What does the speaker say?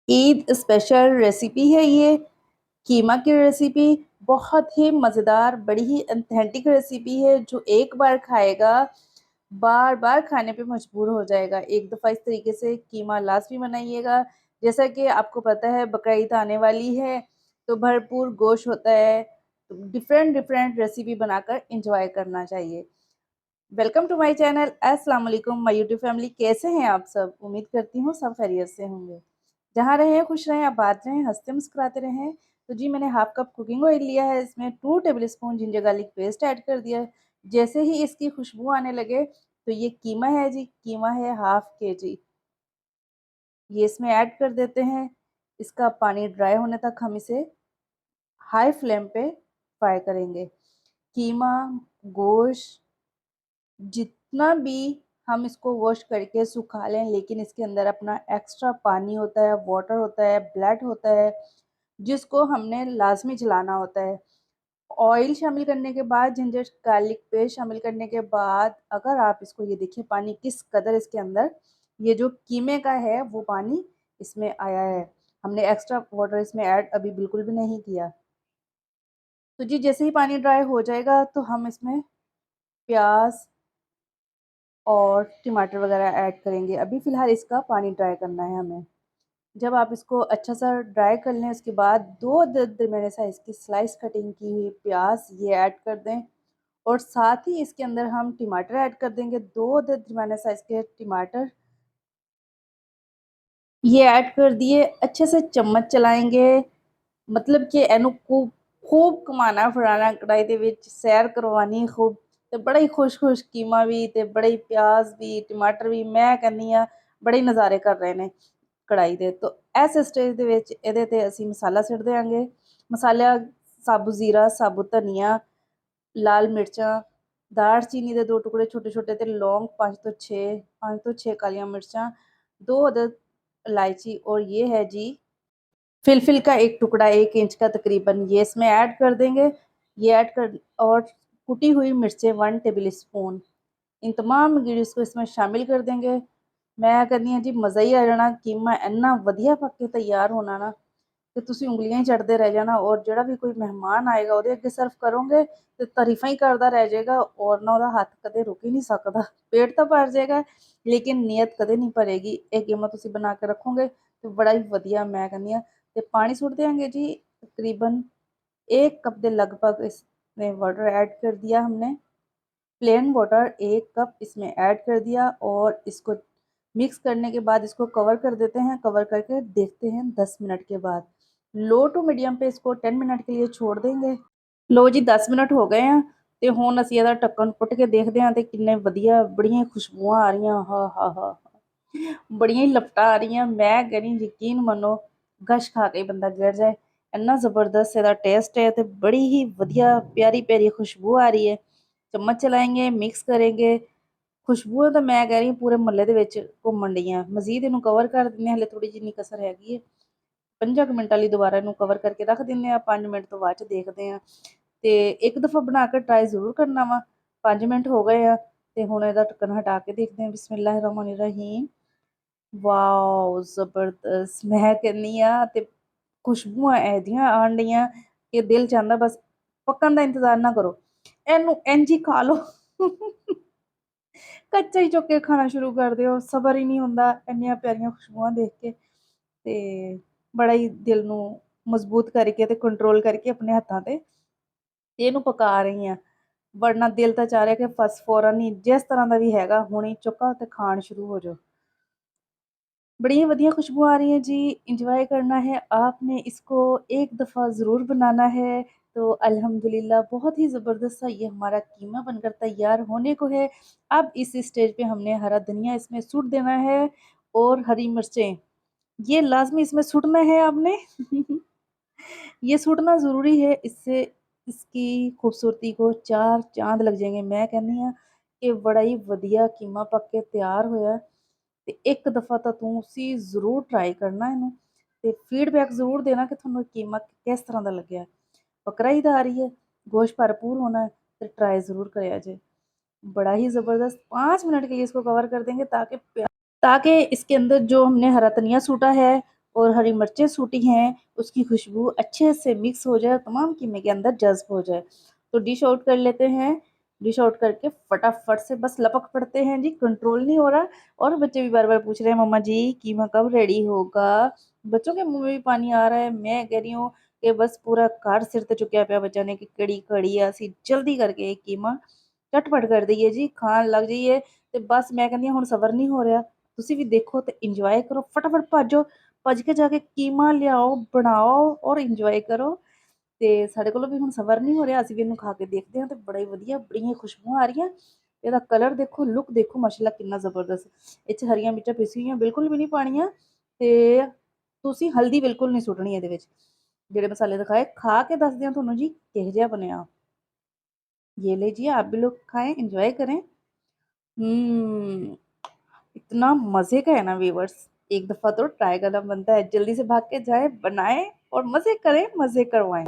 Eid special recipe है ये। कीमा की रेसिपी बहुत ही मज़ेदार, बड़ी ही ऑथेंटिक रेसिपी है जो एक बार खाएगा बार बार खाने पे मजबूर हो जाएगा। एक दफ़ा इस तरीके से कीमा लाजमी बनाइएगा। जैसा कि आपको पता है बकरा ईद आने वाली है, तो भरपूर गोश्त होता है, तो डिफरेंट डिफरेंट रेसिपी बनाकर इंजॉय करना चाहिए। Welcome to my channel. अस्सलाम वालेकुम माय यूट्यूब फैमिली, कैसे हैं आप सब? उम्मीद करती हूँ सब खैरियत से होंगे। जहाँ रहें खुश रहें, आबाद रहें, हंसते मुस्कुराते रहें। तो जी मैंने हाफ कप कुकिंग ऑयल लिया है, इसमें 2 table spoon ginger garlic paste add कर दिया है। जैसे ही इसकी खुशबू आने लगे तो ये कीमा है जी, कीमा है हाफ केजी, ये इसमें ऐड कर देते हैं। इसका पानी ड्राई होने तक हम इसे हाई फ्लेम पे फ्राई करेंगे। कीमा, गोश्त, जितना भी हम इसको वॉश करके सुखा लें, लेकिन इसके अंदर अपना एक्स्ट्रा पानी होता है, वाटर होता है, ब्लड होता है, जिसको हमने लाजमी जलाना होता है। ऑयल शामिल करने के बाद, जिंजर गार्लिक पेस्ट शामिल करने के बाद, अगर आप इसको ये देखिए पानी किस कदर इसके अंदर ये जो कीमे का है वो पानी इसमें आया है। हमने एक्स्ट्रा वाटर इसमें ऐड अभी बिल्कुल भी नहीं किया। तो जी जैसे ही पानी ड्राई हो जाएगा तो हम इसमें प्याज और टमाटर वगैरह ऐड करेंगे। अभी फ़िलहाल इसका पानी ड्राई करना है हमें। जब आप इसको अच्छा सा ड्राई कर लें, उसके बाद 2 दरमियाने साइज़ की स्लाइस कटिंग की हुई प्याज ये ऐड कर दें, और साथ ही इसके अंदर हम टमाटर ऐड कर देंगे। 2 दरमियाने साइज़ के टमाटर ये ऐड कर दिए, अच्छे से चम्मच चलाएँगे। मतलब कि इहनू खूब घुमाना फिराना, कढ़ाई दे विच सैर करवानी खूब, ते बड़ा ही खुश-खुश कीमा भी ते बड़े ही प्याज भी, टमाटर भी, मैं कहनी आ बड़े ही नज़ारे कर रहे ने कढ़ाई दे। तो इस स्टेज दे विच इहदे ते असीं मसाला सिੱਟ देंगे। मसाला साबुत ज़ीरा, साबुत धनिया, लाल मिर्चां, दालचीनी दे 2 टुकड़े छोटे-छोटे ते लौंग 5 ਤੋਂ 6 कालियां मिर्चां, 2 अदद इलायची, और ये है जी फिलफिल का 1 टुकड़ा 1 इंच का तकरीबन, ये इसमें ऐड कर देंगे। ये ऐड कर और कुटी हुई मिर्चें 1 टेबल स्पून, इन तमाम इंग्रीडिएंट्स को इसमें शामिल कर देंगे। मैं कहनी हाँ जी मज़ा ही आ जाना। कीमा इन्ना वधिया पक के तैयार होना ना कि तुसीं ਉਂਗਲੀਆਂ ਹੀ ਚਟਦੇ ਰਹਿ ਜਾਣਾ, और ਜਿਹੜਾ ਵੀ ਕੋਈ ਮਹਿਮਾਨ ਆਏਗਾ ਉਹਦੇ ਅੱਗੇ ਸਰਵ ਕਰੋਗੇ ਤੇ ਤਾਰੀਫਾਂ ਹੀ ਕਰਦਾ ਰਹਿ ਜਾਏਗਾ, और ਨਾ ਉਹਦਾ ਹੱਥ ਕਦੇ ਰੁਕ ਹੀ ਨਹੀਂ ਸਕਦਾ। पेट तो भर जाएगा लेकिन नीयत कदे नहीं भरेगी। ਇਹ कीमा ਤੁਸੀਂ बना के रखोगे तो बड़ा ही वधिया, मैं कहनी हाँ। ਤੇ पानी सुੱਟ देंगे जी तकरीबन 1 कप के लगभग इसमें वाटर ऐड कर दिया हमने। प्लेन वाटर 1 कप इसमें ऐड कर दिया, और इसको मिक्स करने के बाद इसको कवर कर देते हैं। कवर करके देखते हैं 10 मिनट के बाद। लो टू मीडियम पे इसको 10 मिनट के लिए छोड़ देंगे। लो जी 10 मिनट हो गए हैं ਤੇ ਹੁਣ ਅਸੀਂ ਇਹਦਾ ਢੱਕਣ ਪੁੱਟ ਕੇ ਦੇਖਦੇ ਹਾਂ ਤੇ ਕਿੰਨੇ ਵਧੀਆ ਬੜੀਆਂ ਖੁਸ਼ਬੂਆਂ ਆ ਰਹੀਆਂ। ਹਾ ਹਾ ਹਾ ਬੜੀਆਂ ਹੀ ਲਪਟਾਂ ਆ ਰਹੀਆਂ। ਮੈਂ ਕਹਿੰਦੀ ਯਕੀਨ ਮੰਨੋ ਗਸ਼ ਖਾ ਕੇ ਬੰਦਾ ਗਿਰ ਜਾਏ, ਇੰਨਾ ਜ਼ਬਰਦस्त ਇਹਦਾ ਟੇਸਟ है ਤੇ बड़ी ही ਵਧੀਆ प्यारी प्यारी खुशबू आ रही है। चम्मच चलाएंगे, मिक्स करेंगे। खुशबू ਤਾਂ ਮੈਂ ਕਹਿ ਰਹੀ ਪੂਰੇ ਮੁਹੱਲੇ ਦੇ ਵਿੱਚ ਘੁੰਮਣ ਡੀਆਂ। ਮਜ਼ੀਦ ਇਹਨੂੰ ਕਵਰ ਕਰ ਦਿੰਦੇ ਹਾਂ, ਹਲੇ ਥੋੜੀ ਜਿੰਨੀ ਕਸਰ ਹੈਗੀ ਹੈ। 5 ਮਿੰਟਾਂ ਲਈ ਦੁਬਾਰਾ ਇਹਨੂੰ ਕਵਰ ਕਰਕੇ ਰੱਖ ਦਿੰਦੇ ਹਾਂ। 5 ਮਿੰਟ ਤੋਂ ਬਾਅਦ ਚ ਦੇਖਦੇ ਹਾਂ। ਤੇ ਇੱਕ ਦਫਾ ਬਣਾ ਕੇ ਟਰਾਈ ਜ਼ਰੂਰ ਕਰਨਾ ਵਾ। 5 ਮਿੰਟ ਹੋ ਗਏ ਆ ਤੇ ਹੁਣ ਇਹਦਾ ਢੱਕਣ ਹਟਾ ਕੇ ਦੇਖਦੇ ਹਾਂ। ਬਿਸਮਿਲ੍ਲਾਹਿਰ ਰਹਿਮਾਨਿਰ ਰਹੀਮ। ਵਾਓ ਜ਼ਬਰਦਸਤ, ਮੈਂ ਕਹਿੰਦੀ ਆ ਤੇ ਖੁਸ਼ਬੂਆਂ ਇਹਦੀਆਂ ਆਣ ਡੀਆਂ ਕਿ ਦਿਲ ਚਾਹੁੰਦਾ ਬਸ ਪੱਕਣ ਦਾ ਇੰਤਜ਼ਾਰ ਨਾ ਕਰੋ, ਇਹਨੂੰ ਇੰਝ ਹੀ ਖਾ ਲਓ। ਕੱਚਾ ਹੀ ਚੁੱਕ ਕੇ ਖਾਣਾ ਸ਼ੁਰੂ ਕਰ ਦਿਓ, ਸਬਰ ਹੀ ਨਹੀਂ ਹੁੰਦਾ ਇੰਨੀਆਂ ਪਿਆਰੀਆਂ ਖੁਸ਼ਬੂਆਂ ਦੇਖ ਕੇ। ਤੇ ਬੜਾ ਹੀ ਦਿਲ ਨੂੰ ਮਜ਼ਬੂਤ ਕਰਕੇ ਤੇ ਕੰਟਰੋਲ ਕਰਕੇ ਆਪਣੇ ਹੱਥਾਂ ਤੇ ਇਹਨੂੰ ਪਕਾ ਰਹੀ ਹਾਂ। ਵਰਨਾ ਦਿਲ ਤਾਂ ਚਾਹ ਰਿਹਾ ਕਿ ਬਸ ਫੌਰਨ ਹੀ ਜਿਸ ਤਰ੍ਹਾਂ ਦਾ ਵੀ ਹੈਗਾ ਹੁਣੇ ਚੁੱਕਾ ਤੇ खान शुरू हो जाओ। बड़ी ही बढ़िया खुशबू आ रही है जी। एंजॉय करना है आपने, इसको एक दफ़ा ज़रूर बनाना है। तो अल्हम्दुलिल्लाह बहुत ही ज़बरदस्त सा ये हमारा कीमा बनकर तैयार होने को है। अब इस स्टेज पे हमने हरा धनिया इसमें सूट देना है, और हरी मिर्चें ये लाज़मी इसमें सूटना है आपने। ये सूटना ज़रूरी है, इससे इसकी खूबसूरती को 4 चाँद लग जाएंगे। मैं कहनी हाँ कि बड़ा ही वधिया कीमा पक के तैयार होया। ਤੇ ਇੱਕ ਦਫਾ ਤਾਂ ਤੁਸੀਂ ਜ਼ਰੂਰ ਟਰਾਈ ਕਰਨਾ ਇਹਨੂੰ, ਤੇ ਫੀਡਬੈਕ ਜ਼ਰੂਰ देना कि ਤੁਹਾਨੂੰ कीमा किस तरह ਦਾ ਲੱਗਿਆ। बकरा ईद आ रही है, गोश्त भरपूर होना है, तो ट्राई ज़रूर करें जे। बड़ा ही ज़बरदस्त 5 मिनट के लिए इसको कवर कर देंगे ताकि इसके अंदर जो हमने हरा धनिया सूटा है और हरी मिर्चें सूटी हैं, उसकी खुशबू अच्छे से मिक्स हो जाए, तमाम कीमे के अंदर जज़्ब हो जाए। तो डिश आउट कर लेते हैं। डिश आउट करके फटाफट से बस लपक पड़ते हैं जी, कंट्रोल नहीं हो रहा। और बच्चे भी बार-बार पूछ रहे हैं, मम्मा जी कीमा कब रेडी होगा? बच्चों के मुँह में भी पानी आ रहा है। मैं कह रही हूँ कि बस पूरा घर सिर ते चुक्या पिया बच्चों ने कि कड़ी कड़ी ਅਸੀਂ जल्दी करके कीमा ਝਟਪਟ ਕਰ ਦਈਏ ਜੀ, ਖਾਣ ਲੱਗ ਜਾਈਏ। ਤੇ ਬਸ ਮੈਂ ਕਹਿੰਦੀ ਹਾਂ ਹੁਣ ਸਬਰ ਨਹੀਂ ਹੋ ਰਿਹਾ। ਤੁਸੀਂ ਵੀ ਦੇਖੋ ਤੇ ਇੰਜੋਏ ਕਰੋ, ਫਟਾਫਟ ਭਾਜੋ, ਭੱਜ ਕੇ ਜਾ ਕੇ ਕੀਮਾ ਲਿਆਓ, ਬਣਾਓ ਔਰ ਇੰਜੋਏ ਕਰੋ। ਤੇ ਸਾਡੇ ਕੋਲੋਂ ਵੀ ਹੁਣ ਸਬਰ ਨਹੀਂ ਹੋ ਰਿਹਾ, ਅਸੀਂ ਵੀ ਇਹਨੂੰ ਖਾ ਕੇ ਦੇਖਦੇ ਹਾਂ ਤੇ ਬੜਾ ਹੀ ਵਧੀਆ, ਬੜੀਆਂ ਖੁਸ਼ਬੂਆਂ ਆ ਰਹੀਆਂ। ਇਹਦਾ ਕਲਰ ਦੇਖੋ, ਲੁੱਕ ਦੇਖੋ, ਮਾਸ਼ਾਅੱਲਾ ਕਿੰਨਾ ਜ਼ਬਰਦਸਤ। ਇਹ 'ਚ ਹਰੀਆਂ ਮਿਰਚਾਂ ਪੀਸੀ ਹੋਈਆਂ ਬਿਲਕੁਲ ਵੀ ਨਹੀਂ ਪਾਉਣੀਆਂ ਤੇ ਤੁਸੀਂ ਹਲਦੀ ਬਿਲਕੁਲ ਨਹੀਂ ਸੁੱਟਣੀ ਇਹਦੇ ਵਿੱਚ। ਜਿਹੜੇ ਮਸਾਲੇ ਦਿਖਾਏ ਖਾ ਕੇ ਦੱਸਦੇ ਹਾਂ ਤੁਹਾਨੂੰ ਜੀ ਕਿਹੋ ਜਿਹਾ ਬਣਿਆ। ये लीजिए आप भी लोग खाएं, एंजॉय करें। इतना मजे का है ना व्यूवर्स, एक दफा तो ट्राई करना बनता है। जल्दी से भाग के जाए, बनाएं और मजे करें, मजे करवाएं।